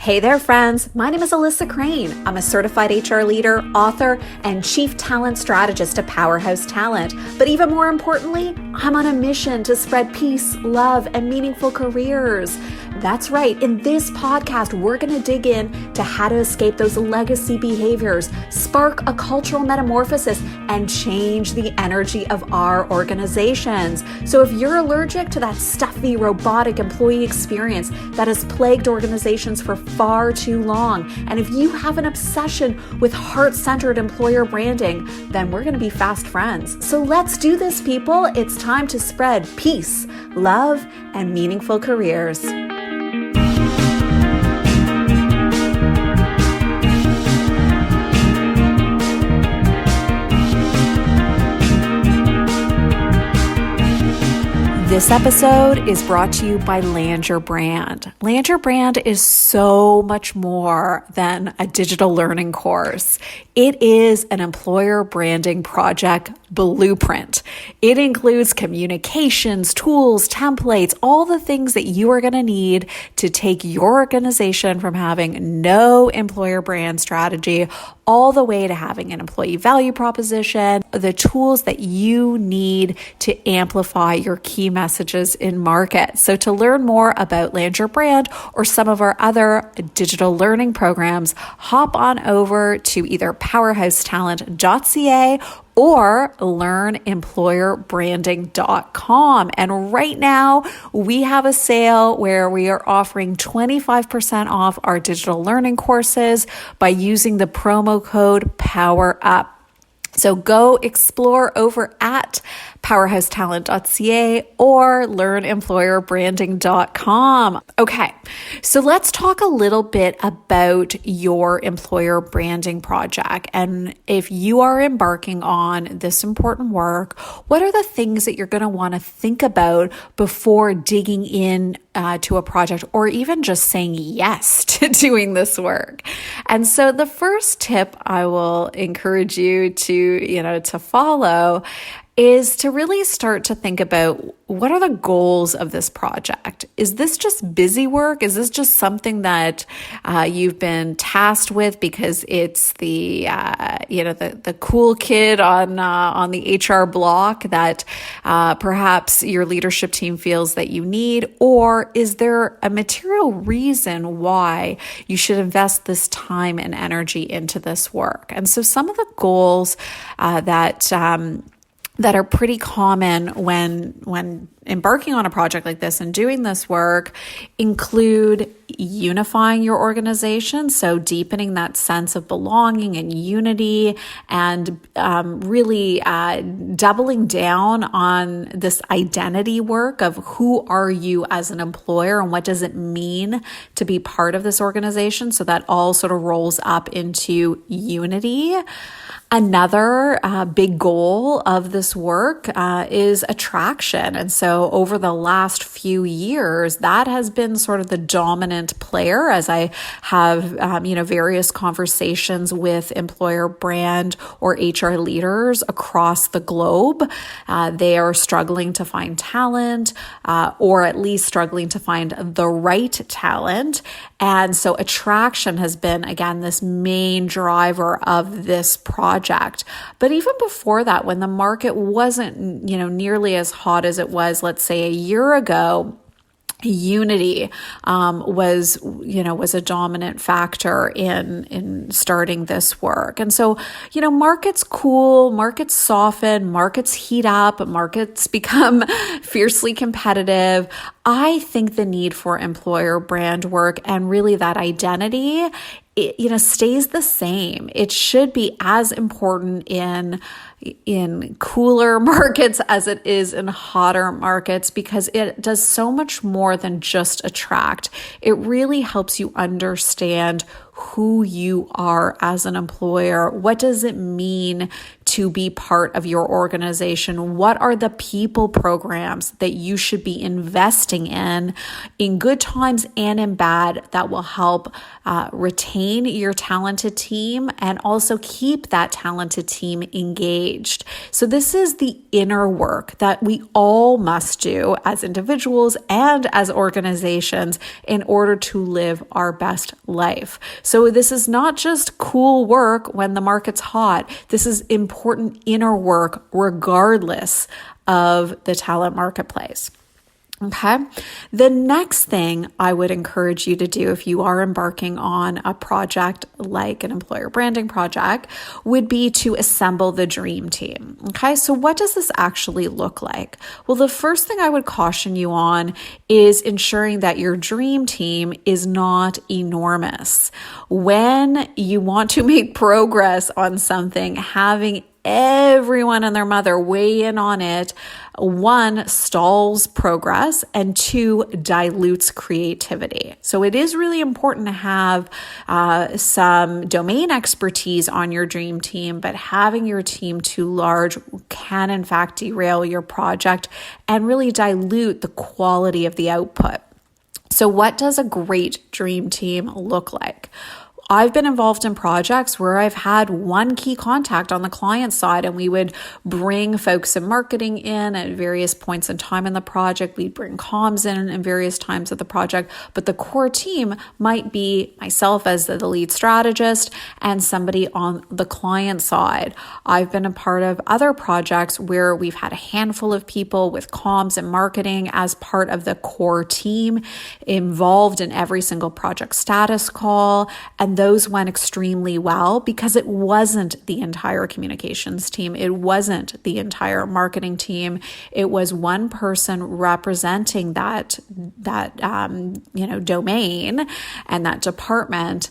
Hey there, friends. My name is Alyssa Crane. I'm a certified HR leader, author, and chief talent strategist at Powerhouse Talent. But even more importantly, I'm on a mission to spread peace, love, and meaningful careers. That's right. In this podcast, we're going to dig in to how to escape those legacy behaviors, spark a cultural metamorphosis, and change the energy of our organizations. So if you're allergic to that stuffy, robotic employee experience that has plagued organizations for far too long, and if you have an obsession with heart-centered employer branding, then we're going to be fast friends. So let's do this, people. It's time to spread peace, love, and meaningful careers. This episode is brought to you by Land Your Brand. Land Your Brand is so much more than a digital learning course. It is an employer branding project blueprint. It includes communications, tools, templates, all the things that you are going to need to take your organization from having no employer brand strategy all the way to having an employee value proposition, the tools that you need to amplify your key messages in market. So to learn more about Land Your Brand or some of our other digital learning programs, hop on over to either powerhousetalent.ca or learnemployerbranding.com. And right now we have a sale where we are offering 25% off our digital learning courses by using the promo code POWERUP. So go explore over at powerhousetalent.ca or learnemployerbranding.com. Okay, so let's talk a little bit about your employer branding project. And if you are embarking on this important work, what are the things that you're going to want to think about before digging in to a project or even just saying yes to doing this work? And so the first tip I will encourage you to follow is to really start to think about what are the goals of this project? Is this just busy work? Is this just something that you've been tasked with because it's the cool kid on the HR block that perhaps your leadership team feels that you need? Or is there a material reason why you should invest this time and energy into this work? And so some of the goals that are pretty common when embarking on a project like this and doing this work include unifying your organization, so deepening that sense of belonging and unity, and really doubling down on this identity work of who are you as an employer and what does it mean to be part of this organization, so that all sort of rolls up into unity. Another big goal of this work is attraction. And so over the last few years, that has been sort of the dominant player as I have, various conversations with employer brand or HR leaders across the globe. They are struggling to find talent, or at least struggling to find the right talent. And so attraction has been, again, this main driver of this project. But even before that, when the market wasn't, nearly as hot as it was, let's say, a year ago, unity was a dominant factor in starting this work. And so, markets cool, markets soften, markets heat up, markets become fiercely competitive. I think the need for employer brand work and really that identity, stays the same. It should be as important in cooler markets as it is in hotter markets, because it does so much more than just attract. It really helps you understand who you are as an employer. What does it mean to be part of your organization? What are the people programs that you should be investing in good times and in bad, that will help retain your talented team and also keep that talented team engaged? So this is the inner work that we all must do as individuals and as organizations in order to live our best life. So this is not just cool work when the market's hot. This is important inner work regardless of the talent marketplace. Okay. The next thing I would encourage you to do if you are embarking on a project like an employer branding project would be to assemble the dream team. Okay. So what does this actually look like? Well, the first thing I would caution you on is ensuring that your dream team is not enormous. When you want to make progress on something, having everyone and their mother weigh in on it, one, stalls progress, and two, dilutes creativity. So it is really important to have some domain expertise on your dream team, but having your team too large can in fact derail your project and really dilute the quality of the output. So what does a great dream team look like? I've been involved in projects where I've had one key contact on the client side, and we would bring folks in marketing in at various points in time in the project. We'd bring comms in various times of the project, but the core team might be myself as the lead strategist and somebody on the client side. I've been a part of other projects where we've had a handful of people with comms and marketing as part of the core team involved in every single project status call, and those went extremely well because it wasn't the entire communications team. It wasn't the entire marketing team. It was one person representing that domain and that department,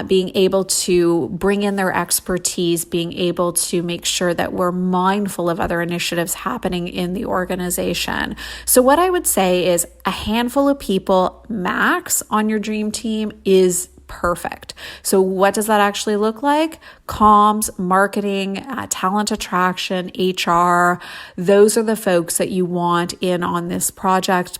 being able to bring in their expertise, being able to make sure that we're mindful of other initiatives happening in the organization. So what I would say is a handful of people max on your dream team is perfect. So what does that actually look like? Comms, marketing, talent attraction, HR. Those are the folks that you want in on this project.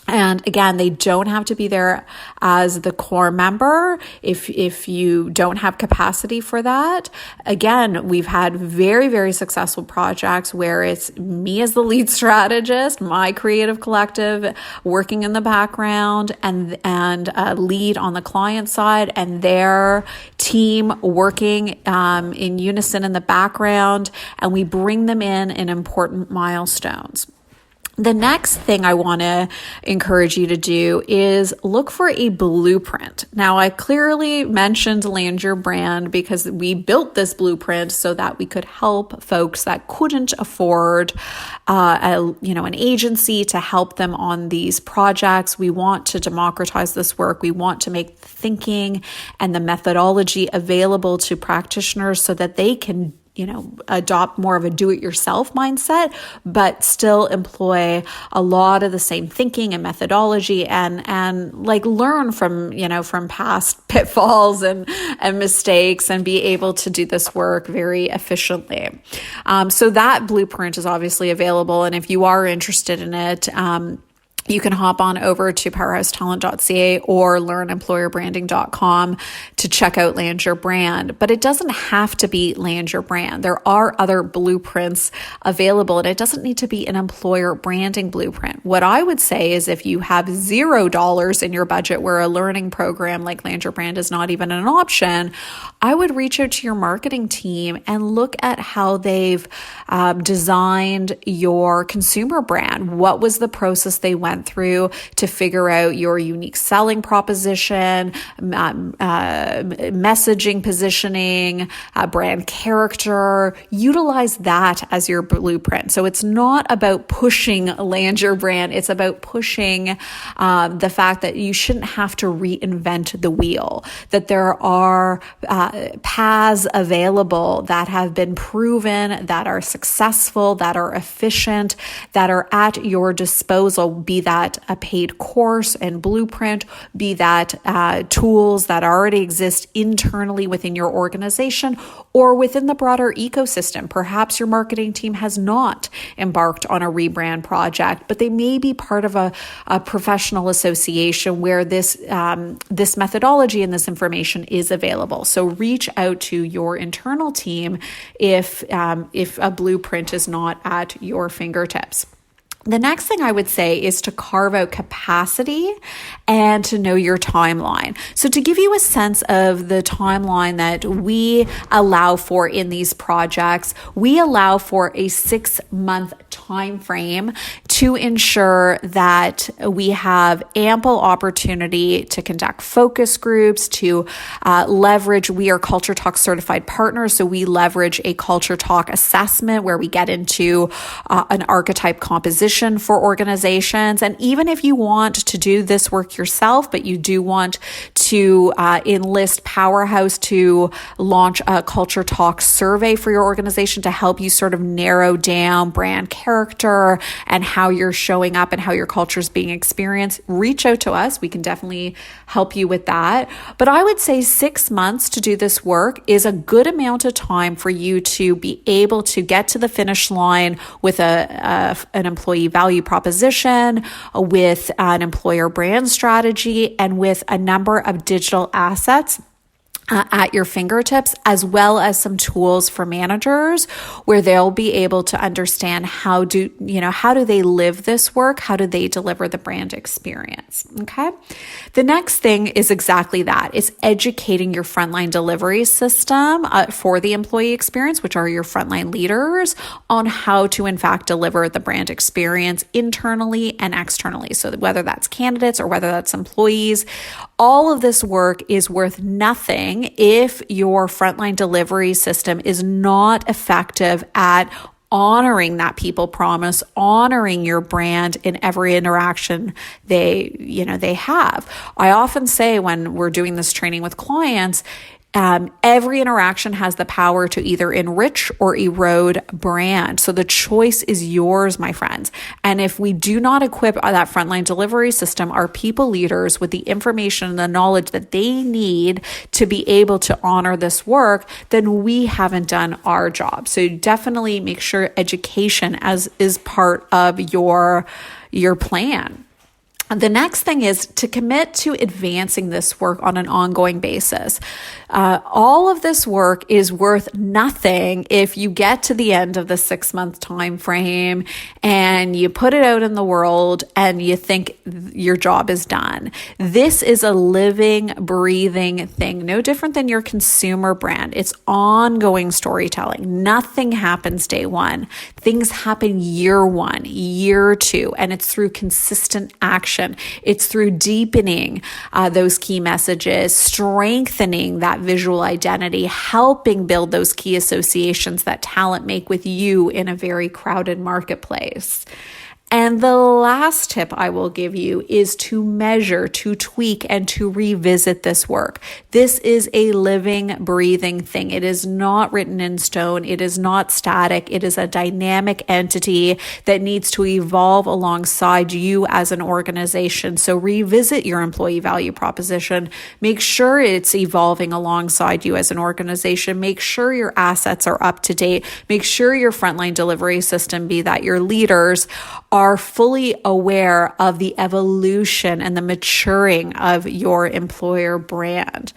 And again, they don't have to be there as the core member if you don't have capacity for that. Again, we've had very, very successful projects where it's me as the lead strategist, my creative collective working in the background, and a lead on the client side, and their team working in unison in the background, and we bring them in important milestones. The next thing I want to encourage you to do is look for a blueprint. Now, I clearly mentioned Land Your Brand because we built this blueprint so that we could help folks that couldn't afford an agency to help them on these projects. We want to democratize this work. We want to make thinking and the methodology available to practitioners so that they can adopt more of a do-it-yourself mindset, but still employ a lot of the same thinking and methodology and learn from past pitfalls and mistakes and be able to do this work very efficiently. So that blueprint is obviously available. And if you are interested in it, you can hop on over to powerhousetalent.ca or learnemployerbranding.com to check out Land Your Brand. But it doesn't have to be Land Your Brand. There are other blueprints available, and it doesn't need to be an employer branding blueprint. What I would say is if you have $0 in your budget where a learning program like Land Your Brand is not even an option, I would reach out to your marketing team and look at how they've designed your consumer brand. What was the process they went through to figure out your unique selling proposition, messaging, positioning, brand character. Utilize that as your blueprint. So it's not about pushing Land Your Brand. It's about pushing the fact that you shouldn't have to reinvent the wheel, that there are paths available that have been proven, that are successful, that are efficient, that are at your disposal, be that a paid course and blueprint, be that tools that already exist internally within your organization or within the broader ecosystem. Perhaps your marketing team has not embarked on a rebrand project, but they may be part of a professional association where this methodology and this information is available. So reach out to your internal team if a blueprint is not at your fingertips. The next thing I would say is to carve out capacity and to know your timeline. So to give you a sense of the timeline that we allow for in these projects, we allow for a 6-month time frame to ensure that we have ample opportunity to conduct focus groups, to leverage. We are Culture Talk certified partners, so we leverage a Culture Talk assessment where we get into an archetype composition for organizations. And even if you want to do this work yourself, but you do want to enlist Powerhouse to launch a Culture Talk survey for your organization to help you sort of narrow down brand character and how you're showing up and how your culture is being experienced, reach out to us. We can definitely help you with that. But I would say 6 months to do this work is a good amount of time for you to be able to get to the finish line with an employee value proposition, with an employer brand strategy, and with a number of digital assets at your fingertips, as well as some tools for managers where they'll be able to understand how do they live this work? How do they deliver the brand experience? Okay. The next thing is exactly that. It's educating your frontline delivery system for the employee experience, which are your frontline leaders, on how to in fact deliver the brand experience internally and externally. So whether that's candidates or whether that's employees, all of this work is worth nothing if your frontline delivery system is not effective at honoring that people promise, honoring your brand in every interaction they have. I often say when we're doing this training with clients, every interaction has the power to either enrich or erode brand. So the choice is yours, my friends. And if we do not equip that frontline delivery system, our people leaders with the information and the knowledge that they need to be able to honor this work, then we haven't done our job. So definitely make sure education is part of your plan. The next thing is to commit to advancing this work on an ongoing basis. All of this work is worth nothing if you get to the end of the 6-month time frame and you put it out in the world and you think your job is done. This is a living, breathing thing, no different than your consumer brand. It's ongoing storytelling. Nothing happens day one. Things happen year one, year two, and it's through consistent action. It's through deepening those key messages, strengthening that visual identity, helping build those key associations that talent make with you in a very crowded marketplace. And the last tip I will give you is to measure, to tweak, and to revisit this work. This is a living, breathing thing. It is not written in stone. It is not static. It is a dynamic entity that needs to evolve alongside you as an organization. So revisit your employee value proposition. Make sure it's evolving alongside you as an organization. Make sure your assets are up to date. Make sure your frontline delivery system, be that your leaders, are fully aware of the evolution and the maturing of your employer brand.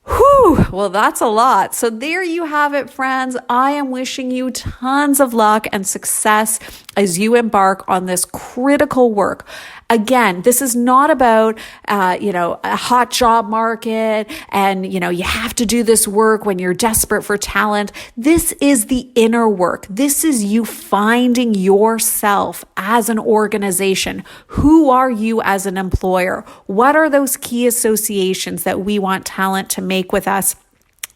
Whew, well, that's a lot. So there you have it, friends. I am wishing you tons of luck and success as you embark on this critical work. Again, this is not about, a hot job market and, you have to do this work when you're desperate for talent. This is the inner work. This is you finding yourself as an organization. Who are you as an employer? What are those key associations that we want talent to make with us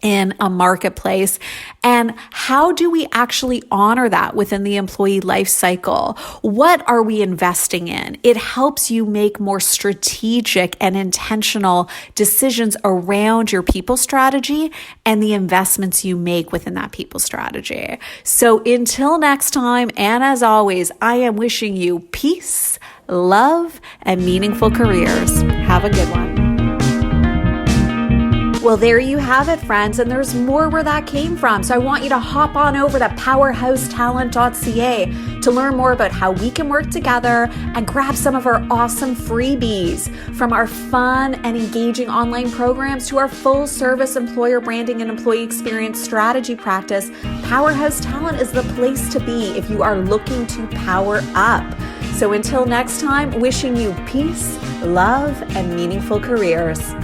in a marketplace? And how do we actually honor that within the employee life cycle? What are we investing in? It helps you make more strategic and intentional decisions around your people strategy and the investments you make within that people strategy. So until next time, and as always, I am wishing you peace, love, and meaningful careers. Have a good one. Well, there you have it, friends, and there's more where that came from. So I want you to hop on over to powerhousetalent.ca to learn more about how we can work together and grab some of our awesome freebies, from our fun and engaging online programs to our full service employer branding and employee experience strategy practice. Powerhouse Talent is the place to be if you are looking to power up. So until next time, wishing you peace, love, and meaningful careers.